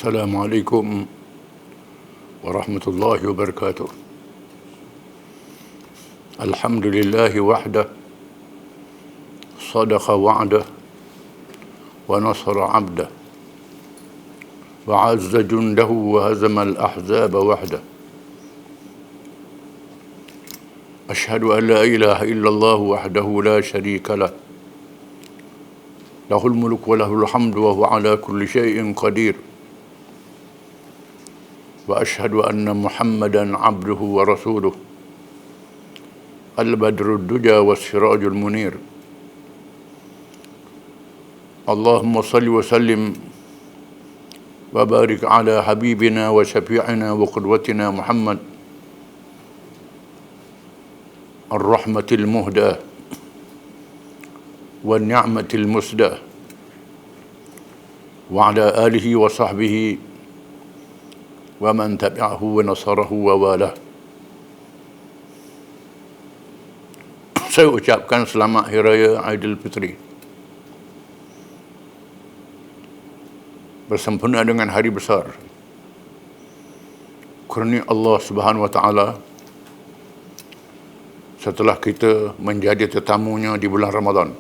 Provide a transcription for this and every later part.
Assalamualaikum warahmatullahi wabarakatuh. Alhamdulillahi wahdah, sadaqa wa'dah, wa nasara abdah, wa azza jundahu wa hazama al-ahzaba wahdah. Ashhadu an la ilaha illallah wahdahu la sharika lah. Lahul mulk wa lahul hamdu wa huwa ala kulli syai'in qadir. Wa ashhadu anna Muhammadan abduhu wa rasuluh. Al-badrud duja was sirajul munir. Allahumma salli wa sallim wa barik ala habibina wa syafi'ina wa qudwatina Muhammad ar-rahmatil muhdah wa ni'matil musdah wa ala alihi wa sahbihi wa man tabi'ahu wa nasarahu wa walah. Saya ucapkan selamat Hari Raya Aidilfitri bersempena dengan hari besar, kurnia Allah Subhanahu wa taala setelah kita menjadi tetamunya di bulan Ramadan.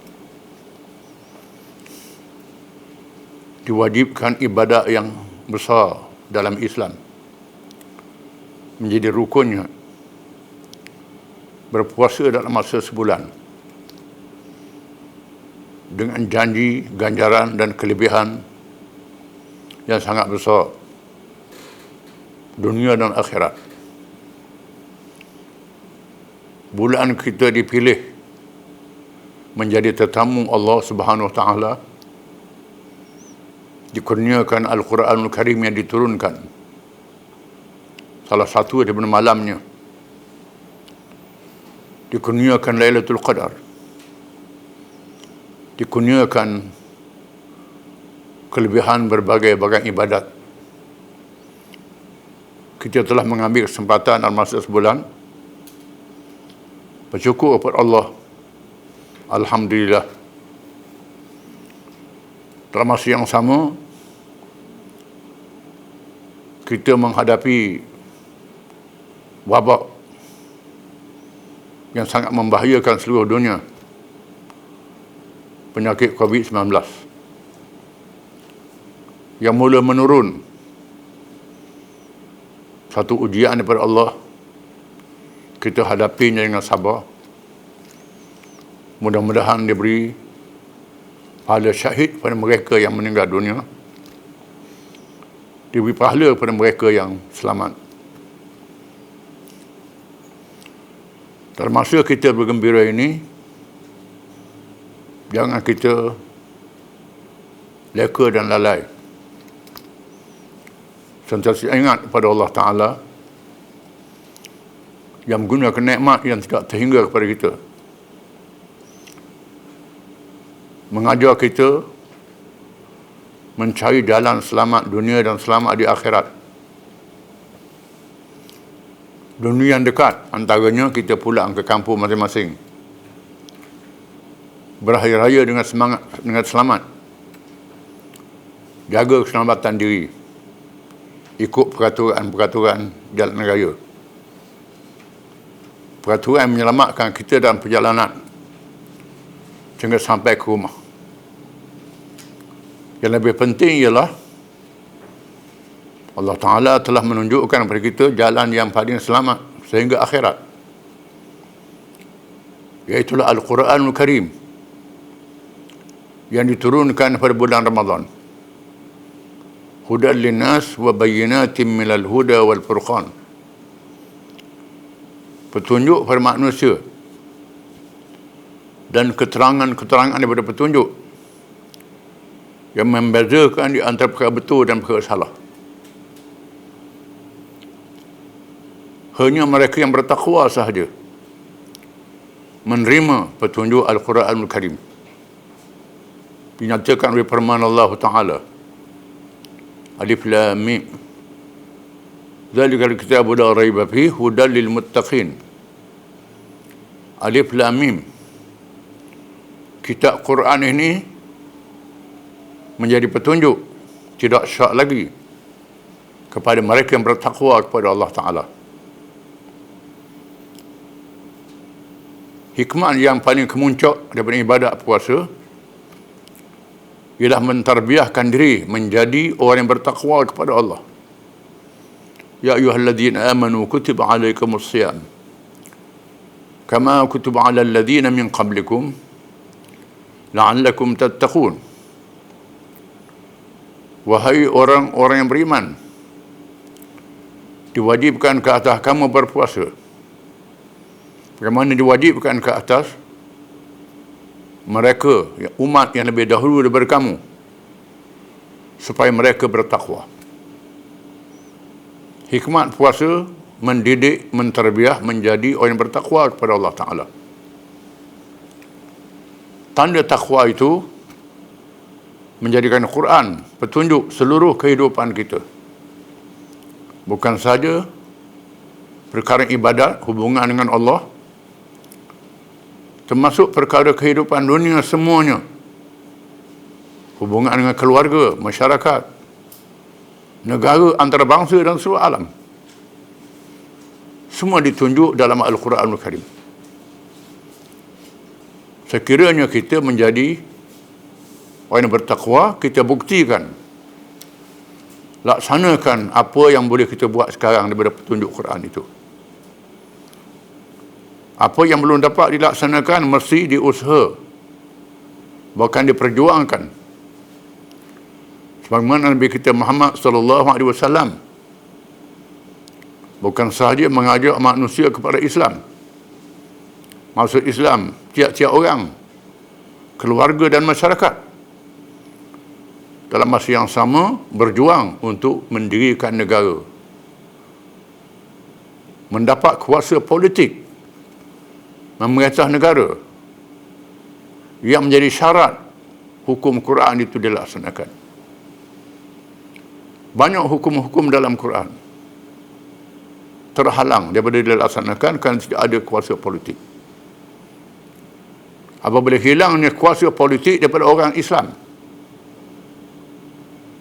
Diwajibkan ibadat yang besar dalam Islam, menjadi rukunnya berpuasa dalam masa sebulan dengan janji ganjaran dan kelebihan yang sangat besar dunia dan akhirat. Bulan kita dipilih menjadi tetamu Allah Subhanahu wa taala, dikurniakan Al-Quranul Karim yang diturunkan, salah satu daripada malamnya dikurniakan Lailatul Qadar, dikurniakan kelebihan berbagai-bagai ibadat. Kita telah mengambil kesempatan dalam masa sebulan bersyukur kepada Allah. Alhamdulillah. Dalam masa yang sama, kita menghadapi wabak yang sangat membahayakan seluruh dunia, penyakit COVID-19 yang mula menurun. Satu ujian daripada Allah, kita hadapinya dengan sabar. Mudah-mudahan diberi pahala syahid pada mereka yang meninggal dunia, diberi pahala pada mereka yang selamat. Dalam masa kita bergembira ini, jangan kita leka dan lalai. Sentiasa ingat kepada Allah Ta'ala yang menggunakan nikmat yang tidak terhingga kepada kita, mengajar kita mencari jalan selamat dunia dan selamat di akhirat. Dunia yang dekat, antaranya kita pulang ke kampung masing-masing, berakhir raya dengan semangat, dengan selamat, jaga keselamatan diri, ikut peraturan-peraturan jalan raya, peraturan yang menyelamatkan kita dalam perjalanan sehingga sampai ke rumah. Yang lebih penting ialah Allah Ta'ala telah menunjukkan kepada kita jalan yang paling selamat sehingga akhirat, iaitulah Al-Quranul Karim yang diturunkan pada bulan Ramadan. Hudan linnas wa bayyinatin minal huda wal furqan, petunjuk pada manusia dan keterangan-keterangan daripada petunjuk yang membezakan di antara perkara betul dan perkara salah. Hanya mereka yang bertakwa sahaja menerima petunjuk Al-Quranul Karim. Dinyatakan oleh firman Allah Ta'ala, Alif Lam Mim, Zalikal kitabu la raiba fihi hudan lil muttaqin. Alif Lam Mim. Kitab Quran ini menjadi petunjuk, tidak syak lagi kepada mereka yang bertakwa kepada Allah Ta'ala. Hikmah yang paling kemuncak daripada ibadat puasa ialah mentarbiahkan diri menjadi orang yang bertakwa kepada Allah. Ya ayyuhalladzina amanu kutiba alaikumus shiyam kama kutiba alal ladzina min qablikum la'allakum tattaqun. Wahai orang-orang yang beriman, diwajibkan ke atas kamu berpuasa bagaimana diwajibkan ke atas mereka, umat yang lebih dahulu daripada kamu, supaya mereka bertakwa. Hikmat puasa mendidik, mentarbiah menjadi orang yang bertakwa kepada Allah Ta'ala. Tanda takwa itu menjadikan Quran petunjuk seluruh kehidupan kita. Bukan saja perkara ibadat, hubungan dengan Allah, termasuk perkara kehidupan dunia semuanya. Hubungan dengan keluarga, masyarakat, negara, antarabangsa dan seluruh alam. Semua ditunjuk dalam Al-Quranul Karim. Sekiranya kita menjadi orang yang bertakwa, kita buktikan, laksanakan apa yang boleh kita buat sekarang daripada petunjuk Quran itu. Apa yang belum dapat dilaksanakan mesti diusaha, bahkan diperjuangkan. Sebagaimana Nabi kita Muhammad sallallahu alaihi wasallam bukan sahaja mengajak manusia kepada Islam. Maksud Islam, tiap-tiap orang, keluarga dan masyarakat, dalam masa yang sama berjuang untuk mendirikan negara, mendapat kuasa politik, memerintah negara, yang menjadi syarat hukum Quran itu dilaksanakan. Banyak hukum-hukum dalam Quran terhalang daripada dilaksanakan kerana tidak ada kuasa politik. Apabila hilangnya kuasa politik daripada orang Islam,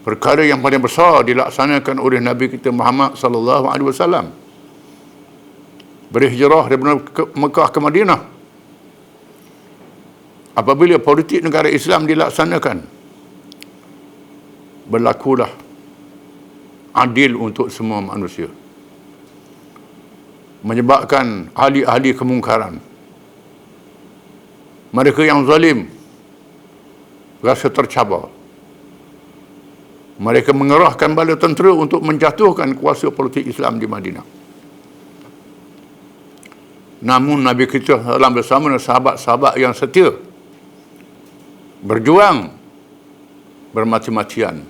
perkara yang paling besar dilaksanakan oleh Nabi kita Muhammad sallallahu alaihi wasallam berhijrah daripada Mekah ke Madinah. Apabila politik negara Islam dilaksanakan, berlakulah adil untuk semua manusia, menyebabkan ahli-ahli kemungkaran, mereka yang zalim, rasa tercabar. Mereka mengerahkan bala tentera untuk menjatuhkan kuasa politik Islam di Madinah. Namun Nabi kita dalam bersama dengan sahabat-sahabat yang setia berjuang bermati-matian.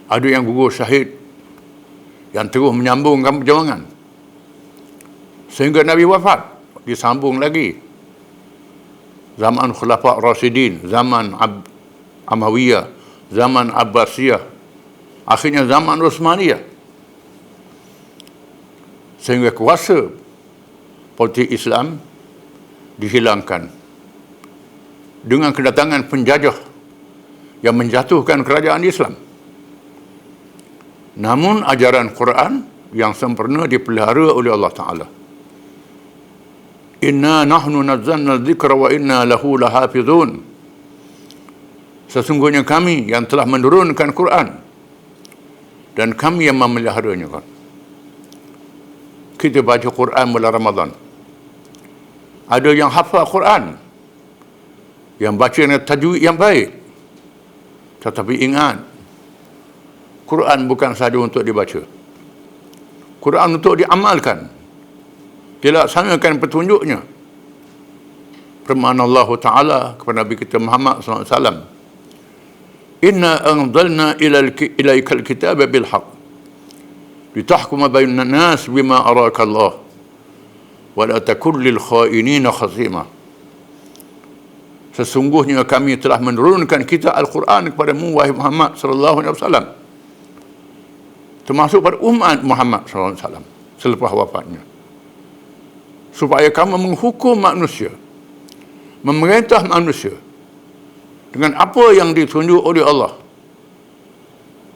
Ada yang gugur syahid, yang terus menyambungkan perjuangan sehingga Nabi wafat, disambung lagi. Zaman Khulafa' Rasyidin, zaman Amawiyah, zaman Abbasiyah, akhirnya zaman Utsmaniyah, sehingga kuasa politik Islam dihilangkan dengan kedatangan penjajah yang menjatuhkan kerajaan Islam. Namun ajaran Quran yang sempurna dipelihara oleh Allah Ta'ala. Inna nahnu nazzalna dzikra wa inna lahu lahafizun. Sesungguhnya kami yang telah menurunkan Quran dan kami yang memeliharanya. Kita baca Quran bulan Ramadan. Ada yang hafal Quran, yang baca dengan tajwid yang baik. Tetapi ingat, Quran bukan sahaja untuk dibaca. Quran untuk diamalkan, dilaksanakan petunjuknya. Firman Allah Ta'ala kepada Nabi kita Muhammad SAW, Inna anzalna ilaikal kitaba bilhaq litahkuma bainan nas bima araka Allah wa la takun lil khainina khasima. Sesungguhnya kami telah menurunkan kita Al-Quran kepadamu wahai Muhammad sallallahu alaihi wasallam, termasuk pada umat Muhammad sallallahu alaihi wasallam selepas wafatnya, supaya kamu menghukum manusia, memerintah manusia dengan apa yang ditunjuk oleh Allah,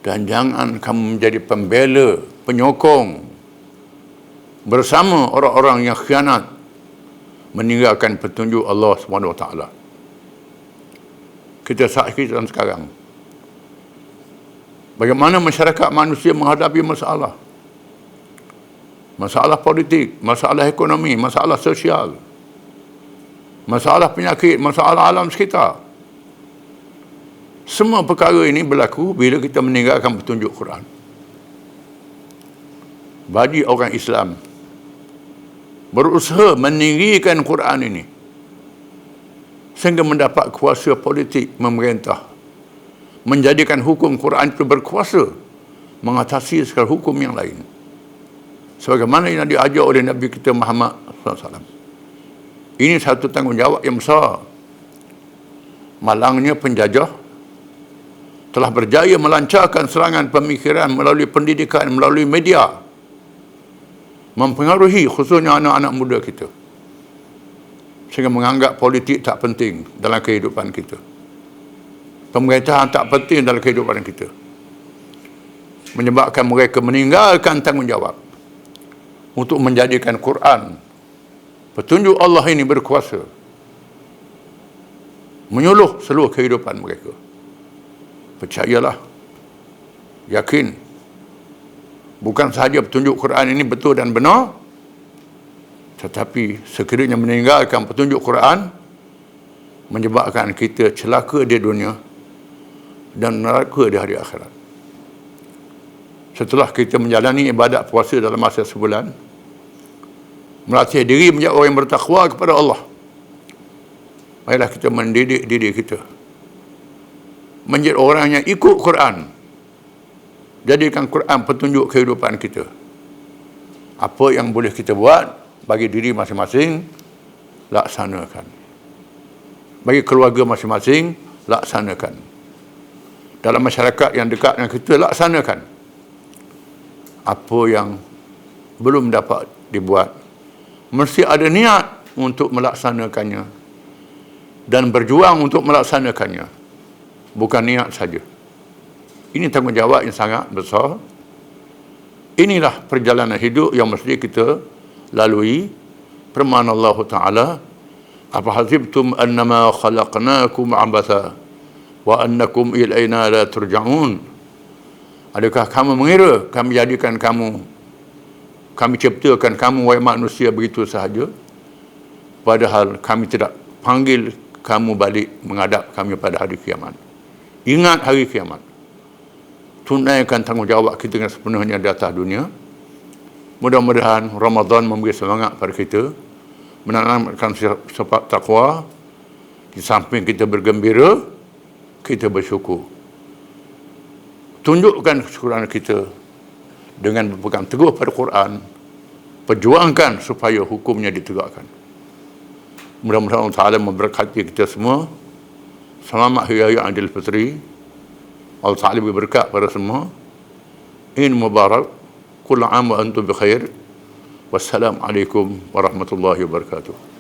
Dan jangan kamu menjadi pembela, penyokong bersama orang-orang yang khianat meninggalkan petunjuk Allah SWT. Kita saksikan sekarang bagaimana masyarakat manusia menghadapi masalah. Masalah politik, masalah ekonomi, masalah sosial, masalah penyakit, masalah alam sekitar. Semua perkara ini berlaku bila kita meninggalkan petunjuk Quran. Bagi orang Islam berusaha meninggikan Quran ini sehingga mendapat kuasa politik memerintah, menjadikan hukum Quran itu berkuasa mengatasi segala hukum yang lain, sebagaimana yang diajar oleh Nabi kita Muhammad SAW. Ini satu tanggungjawab yang besar. Malangnya penjajah telah berjaya melancarkan serangan pemikiran melalui pendidikan, melalui media, mempengaruhi khususnya anak-anak muda kita, sehingga menganggap politik tak penting dalam kehidupan kita, pemerintahan tak penting dalam kehidupan kita, menyebabkan mereka meninggalkan tanggungjawab untuk menjadikan Quran, petunjuk Allah ini berkuasa menyuluh seluruh kehidupan mereka. Percayalah, yakin, bukan sahaja petunjuk Quran ini betul dan benar, tetapi sekiranya meninggalkan petunjuk Quran menyebabkan kita celaka di dunia dan neraka di hari akhirat. Setelah kita menjalani ibadat puasa dalam masa sebulan, melatih diri menjadi orang yang bertakwa kepada Allah, marilah kita mendidik diri kita menjadi orang yang ikut Quran. Jadikan Quran petunjuk kehidupan kita. Apa yang boleh kita buat bagi diri masing-masing, laksanakan. Bagi keluarga masing-masing, laksanakan. Dalam masyarakat yang dekat dengan kita, laksanakan. Apa yang belum dapat dibuat, mesti ada niat untuk melaksanakannya dan berjuang untuk melaksanakannya. Bukan niat saja. Ini tanggungjawab yang sangat besar. Inilah perjalanan hidup yang mesti kita lalui. Firman Allah Ta'ala, apa hasibtum annama khalaqnakum abatha wa annakum ilaina la turja'un. Adakah kamu mengira kami jadikan kamu, kami ciptakan kamu wahai manusia begitu sahaja, padahal kami tidak panggil kamu balik menghadap kami pada hari kiamat. Ingat hari kiamat. Tunaikan tanggungjawab kita dengan sepenuhnya di atas dunia. Mudah-mudahan Ramadan memberi semangat pada kita, menanamkan sifat takwa. Di samping kita bergembira, kita bersyukur. Tunjukkan kesyukuran kita dengan berpegang teguh pada Quran. Perjuangkan supaya hukumnya ditegakkan. Mudah-mudahan Allah Ta'ala memberkati kita semua. Selamat Hari Raya Aidilfitri. Allah Ta'ala beri berkat pada semua. In mubarak. Kullu 'am wa antum bi khair. Wassalamualaikum warahmatullahi wabarakatuh.